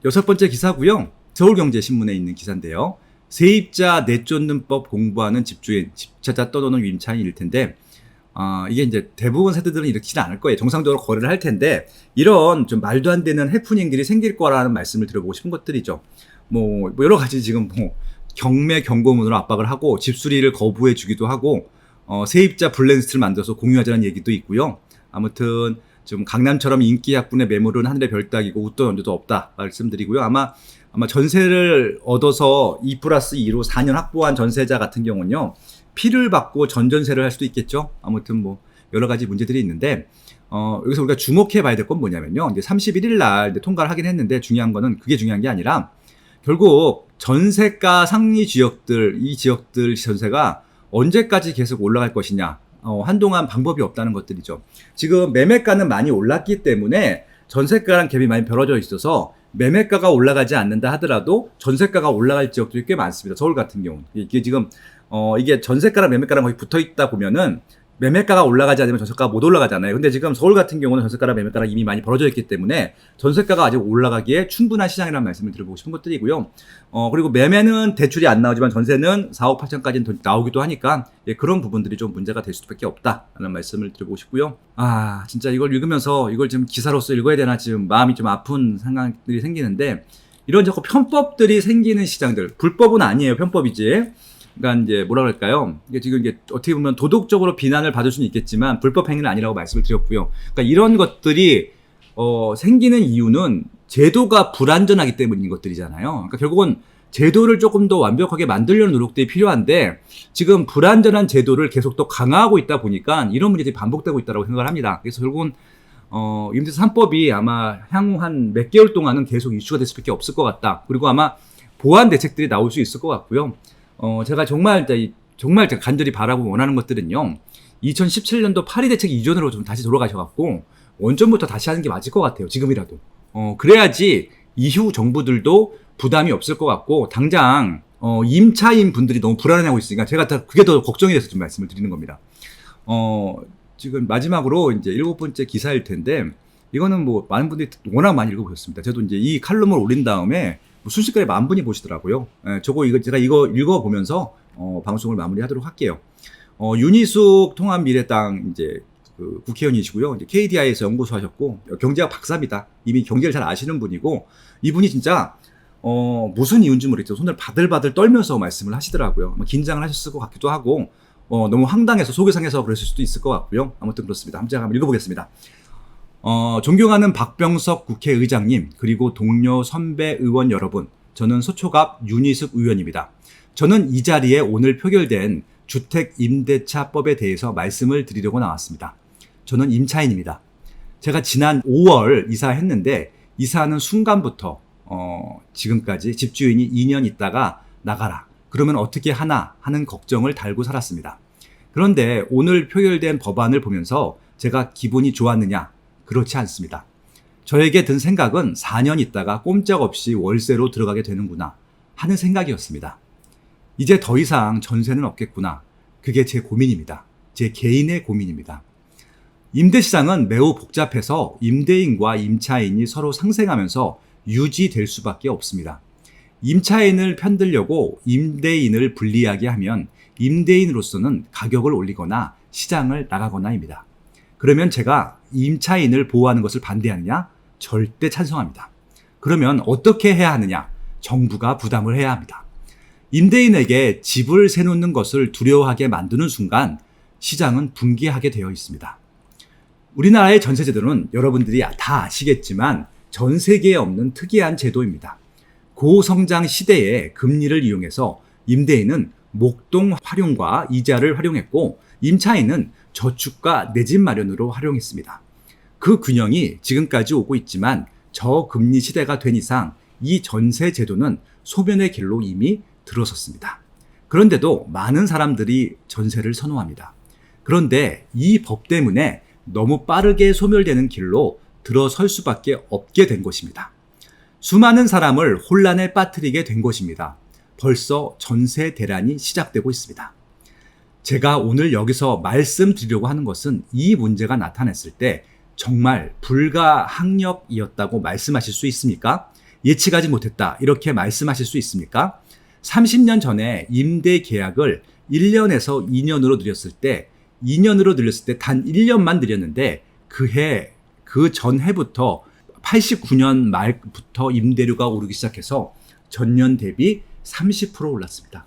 여섯 번째 기사고요. 서울경제신문에 있는 기사인데요. 세입자 내쫓는 법 공부하는 집주인, 집차자 떠도는 임차인일 텐데 이게 이제 대부분 세대들은 이렇지는 않을 거예요. 정상적으로 거래를 할 텐데 이런 좀 말도 안 되는 해프닝들이 생길 거라는 말씀을 드려보고 싶은 것들이죠. 뭐 여러 가지 지금 경매 경고문으로 압박을 하고 집수리를 거부해 주기도 하고 세입자 블랙리스트를 만들어서 공유하자는 얘기도 있고요. 아무튼 좀 강남처럼 인기 약분의 매물은 하늘의 별 따기고 웃도 연도도 없다 말씀드리고요. 아마 전세를 얻어서 2+2로 4년 확보한 전세자 같은 경우는요, 피를 받고 전전세를 할 수도 있겠죠. 아무튼 뭐 여러 가지 문제들이 있는데 여기서 우리가 주목해 봐야 될 건 뭐냐면요, 이제 31일 날 통과를 하긴 했는데 중요한 거는 그게 중요한 게 아니라 결국 전세가 상위 지역들, 이 지역들 전세가 언제까지 계속 올라갈 것이냐, 한동안 방법이 없다는 것들이죠. 지금 매매가는 많이 올랐기 때문에 전세가랑 갭이 많이 벌어져 있어서 매매가가 올라가지 않는다 하더라도 전세가가 올라갈 지역들이 꽤 많습니다. 서울 같은 경우는. 이게 지금 이게 전세가랑 매매가랑 거의 붙어 있다 보면은 매매가가 올라가지 않으면 전세가가 못 올라가잖아요. 근데 지금 서울 같은 경우는 전세가랑 매매가랑 이미 많이 벌어져 있기 때문에 전세가가 아직 올라가기에 충분한 시장이라는 말씀을 드려보고 싶은 것들이고요. 그리고 매매는 대출이 안 나오지만 전세는 4억 8천까지는 나오기도 하니까 그런 부분들이 좀 문제가 될 수밖에 없다라는 말씀을 드려보고 싶고요. 진짜 이걸 읽으면서 이걸 지금 기사로서 읽어야 되나 지금 마음이 좀 아픈 생각들이 생기는데, 이런 자꾸 편법들이 생기는 시장들, 불법은 아니에요. 편법이지. 그러니까 이제 뭐라 그럴까요? 이게 지금 이게 어떻게 보면 도덕적으로 비난을 받을 수는 있겠지만 불법 행위는 아니라고 말씀을 드렸고요. 그러니까 이런 것들이 생기는 이유는 제도가 불완전하기 때문인 것들이잖아요. 그러니까 결국은 제도를 조금 더 완벽하게 만들려는 노력들이 필요한데 지금 불완전한 제도를 계속 더 강화하고 있다 보니까 이런 문제들이 반복되고 있다고 생각을 합니다. 그래서 결국은 임대차 3법이 아마 향후 한 몇 개월 동안은 계속 이슈가 될 수밖에 없을 것 같다. 그리고 아마 보완 대책들이 나올 수 있을 것 같고요. 제가 정말 제가 간절히 바라고 원하는 것들은요, 2017년도 파리 대책 이전으로 좀 다시 돌아가셔갖고 원점부터 다시 하는 게 맞을 것 같아요. 지금이라도. 그래야지 이후 정부들도 부담이 없을 것 같고, 당장 임차인 분들이 너무 불안해하고 있으니까 제가 그게 더 걱정이 돼서 좀 말씀을 드리는 겁니다. 지금 마지막으로 이제 7번째 기사일 텐데, 이거는 뭐 많은 분들이 워낙 많이 읽어보셨습니다. 저도 이제 이 칼럼을 올린 다음에 순식간에 10,000분이 보시더라고요. 제가 이거 읽어보면서 방송을 마무리하도록 할게요. 윤희숙 통합미래당 이제 그 국회의원이시고요. 이제 KDI에서 연구소 하셨고 경제학 박사입니다. 이미 경제를 잘 아시는 분이고, 이분이 진짜 무슨 이유인지 모르겠죠. 손을 바들바들 떨면서 말씀을 하시더라고요. 긴장을 하셨을 것 같기도 하고 너무 황당해서 속이 상해서 그랬을 수도 있을 것 같고요. 아무튼 그렇습니다. 한번 읽어보겠습니다. 존경하는 박병석 국회의장님, 그리고 동료 선배 의원 여러분, 저는 소초갑 윤희숙 의원입니다. 저는 이 자리에 오늘 표결된 주택임대차법에 대해서 말씀을 드리려고 나왔습니다. 저는 임차인입니다. 제가 지난 5월 이사했는데 이사하는 순간부터 지금까지 집주인이 2년 있다가 나가라, 그러면 어떻게 하나 하는 걱정을 달고 살았습니다. 그런데 오늘 표결된 법안을 보면서 제가 기분이 좋았느냐? 그렇지 않습니다. 저에게 든 생각은 4년 있다가 꼼짝없이 월세로 들어가게 되는구나 하는 생각이었습니다. 이제 더 이상 전세는 없겠구나. 그게 제 고민입니다. 제 개인의 고민입니다. 임대시장은 매우 복잡해서 임대인과 임차인이 서로 상생하면서 유지될 수밖에 없습니다. 임차인을 편들려고 임대인을 불리하게 하면 임대인으로서는 가격을 올리거나 시장을 나가거나입니다. 그러면 제가 임차인을 보호하는 것을 반대하느냐? 절대 찬성합니다. 그러면 어떻게 해야 하느냐? 정부가 부담을 해야 합니다. 임대인에게 집을 세놓는 것을 두려워하게 만드는 순간 시장은 붕괴하게 되어 있습니다. 우리나라의 전세제도는 여러분들이 다 아시겠지만 전 세계에 없는 특이한 제도입니다. 고성장 시대에 금리를 이용해서 임대인은 목돈 활용과 이자를 활용했고, 임차인은 저축과 내 집 마련으로 활용했습니다. 그 균형이 지금까지 오고 있지만 저금리 시대가 된 이상 이 전세 제도는 소멸의 길로 이미 들어섰습니다. 그런데도 많은 사람들이 전세를 선호합니다. 그런데 이 법 때문에 너무 빠르게 소멸되는 길로 들어설 수밖에 없게 된 것입니다. 수많은 사람을 혼란에 빠뜨리게 된 것입니다. 벌써 전세 대란이 시작되고 있습니다. 제가 오늘 여기서 말씀드리려고 하는 것은 이 문제가 나타났을 때 정말 불가항력이었다고 말씀하실 수 있습니까? 예측하지 못했다. 이렇게 말씀하실 수 있습니까? 30년 전에 임대 계약을 1년에서 2년으로 늘렸을 때 단 1년만 늘렸는데 그 전해부터 89년 말부터 임대료가 오르기 시작해서 전년 대비 30% 올랐습니다.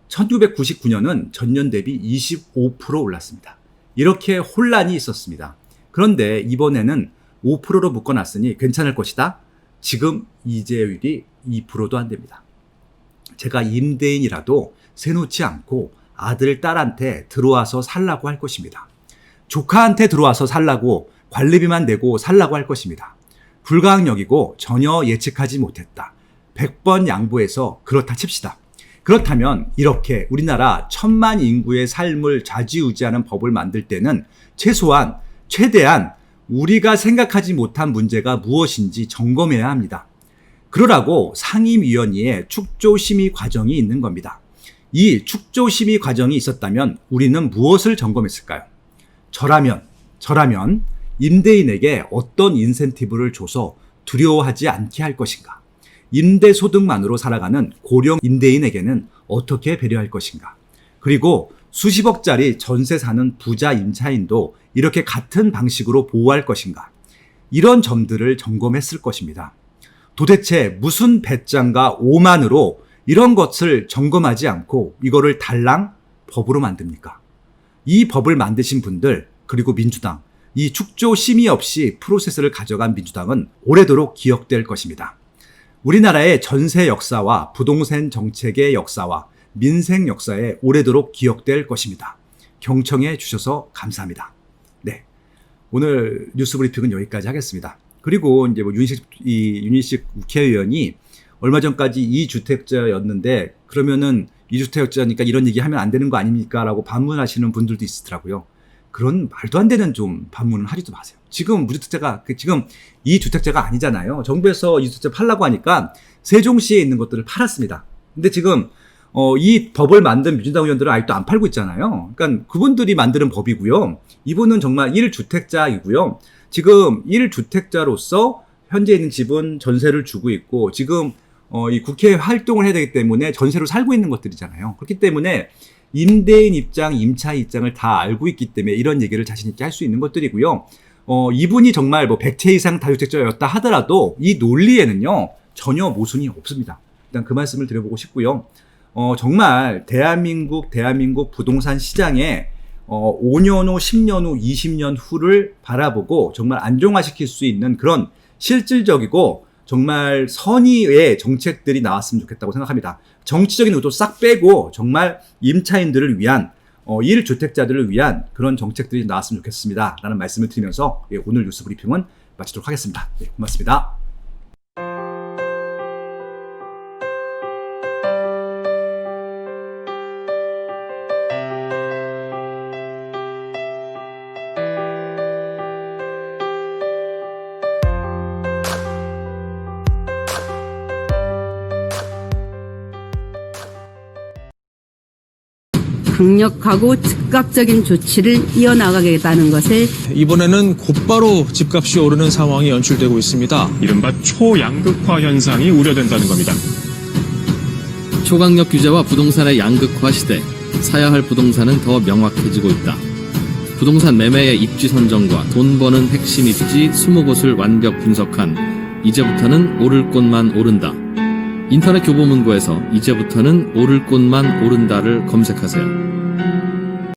1999년은 전년 대비 25% 올랐습니다. 이렇게 혼란이 있었습니다. 그런데 이번에는 5%로 묶어놨으니 괜찮을 것이다. 지금 이자율이 2%도 안 됩니다. 제가 임대인이라도 세놓지 않고 아들, 딸한테 들어와서 살라고 할 것입니다. 조카한테 들어와서 살라고 관리비만 내고 살라고 할 것입니다. 불가항력이고 전혀 예측하지 못했다. 100번 양보해서 그렇다 칩시다. 그렇다면 이렇게 우리나라 1000만 인구의 삶을 좌지우지하는 법을 만들 때는 최대한 우리가 생각하지 못한 문제가 무엇인지 점검해야 합니다. 그러라고 상임위원회에 축조심의 과정이 있는 겁니다. 이 축조심의 과정이 있었다면 우리는 무엇을 점검했을까요? 저라면 임대인에게 어떤 인센티브를 줘서 두려워하지 않게 할 것인가? 임대소득만으로 살아가는 고령 임대인에게는 어떻게 배려할 것인가? 그리고 수십억짜리 전세 사는 부자 임차인도 이렇게 같은 방식으로 보호할 것인가? 이런 점들을 점검했을 것입니다. 도대체 무슨 배짱과 오만으로 이런 것을 점검하지 않고 이거를 달랑 법으로 만듭니까? 이 법을 만드신 분들, 그리고 민주당, 이 축조 심의 없이 프로세스를 가져간 민주당은 오래도록 기억될 것입니다. 우리나라의 전세 역사와 부동산 정책의 역사와 민생 역사에 오래도록 기억될 것입니다. 경청해 주셔서 감사합니다. 네, 오늘 뉴스 브리핑은 여기까지 하겠습니다. 그리고 이제 윤희식 국회의원이 얼마 전까지 2주택자였는데 그러면은 2주택자니까 이런 얘기 하면 안 되는 거 아닙니까? 라고 반문하시는 분들도 있더라고요. 그런 말도 안 되는 좀 반문을 하지도 마세요. 지금 지금 2주택자가 아니잖아요. 정부에서 2주택자 팔라고 하니까 세종시에 있는 것들을 팔았습니다. 근데 지금 이 법을 만든 민주당 의원들은 아직도 안 팔고 있잖아요. 그러니까 그분들이 만드는 법이고요. 이분은 정말 1주택자이고요. 지금 1주택자로서 현재 있는 집은 전세를 주고 있고 지금 이 국회 활동을 해야 되기 때문에 전세로 살고 있는 것들이잖아요. 그렇기 때문에 임대인 입장, 임차 입장을 다 알고 있기 때문에 이런 얘기를 자신 있게 할 수 있는 것들이고요. 이분이 정말 뭐 100채 이상 다주택자였다 하더라도 이 논리에는요 전혀 모순이 없습니다. 일단 그 말씀을 드려보고 싶고요. 정말 대한민국 부동산 시장에 5년 후, 10년 후, 20년 후를 바라보고 정말 안정화시킬 수 있는 그런 실질적이고 정말 선의의 정책들이 나왔으면 좋겠다고 생각합니다. 정치적인 의도 싹 빼고 정말 임차인들을 위한 1주택자들을 위한 그런 정책들이 나왔으면 좋겠습니다. 라는 말씀을 드리면서 오늘 뉴스 브리핑은 마치도록 하겠습니다. 네, 고맙습니다. 강력하고 즉각적인 조치를 이어나가겠다는 것을 이번에는 곧바로 집값이 오르는 상황이 연출되고 있습니다. 이른바 초양극화 현상이 우려된다는 겁니다. 초강력 규제와 부동산의 양극화 시대, 사야 할 부동산은 더 명확해지고 있다. 부동산 매매의 입지 선정과 돈 버는 핵심 입지 20곳을 완벽 분석한 이제부터는 오를 곳만 오른다. 인터넷 교보문고에서 이제부터는 오를 곳만 오른다를 검색하세요.